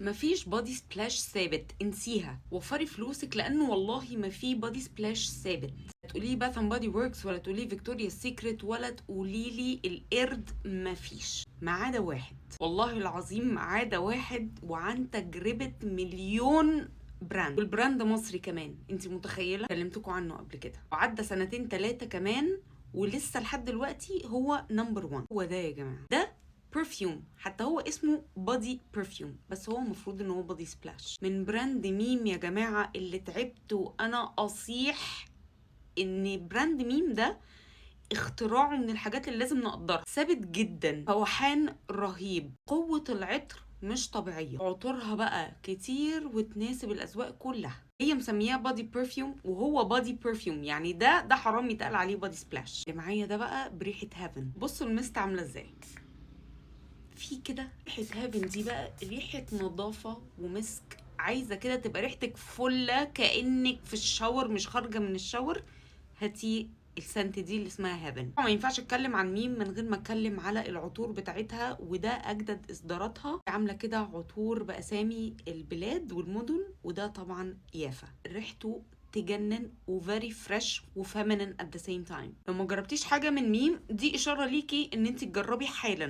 مفيش بادي سبلاش ثابت، انسيها. وفري فلوسك لانه والله ما في بادي سبلاش ثابت. تقولي باث اند بادي وركس ولا تقولي فيكتوريا سيكريت ولا تقولي لي القرد، مفيش ما عدا واحد، والله العظيم ما عدا واحد، وعن تجربه مليون براند، والبراند مصري كمان. انت متخيله؟ كلمتكم عنه قبل كده وعدى 2 3 كمان ولسه لحد دلوقتي هو نمبر 1. هو ده يا جماعه، ده برفيوم، حتى هو اسمه بادي برفيوم بس هو المفروض ان هو بادي سبلاش من براند ميم يا جماعه. اللي تعبت وانا اصيح ان براند ميم ده اختراعه من الحاجات اللي لازم نقدرها. ثابت جدا، فوحان رهيب، قوه العطر مش طبيعيه، عطورها بقى كتير وتناسب الاذواق كلها. هي مسمياه بادي برفيوم وهو بادي برفيوم، يعني ده حرام يتقال عليه بادي سبلاش. اللي معايا ده بقى بريحه هافن. بصوا المست عامله ازاي في كده. ريحه هافن دي بقى ريحه نظافه ومسك، عايزه كده تبقى ريحتك فله كانك في الشاور مش خارجه من الشاور. هاتي السنت دي اللي اسمها هافن. ما ينفعش اتكلم عن ميم من غير ما اتكلم على العطور بتاعتها، وده اجدد اصداراتها، عامله كده عطور باسامي البلاد والمدن. وده طبعا يافا، ريحته تجنن وفيري فريش وفيمينين ات ذا سيم تايم. لو ما جربتيش حاجه من ميم دي اشاره ليكي ان انت تجربي حالا.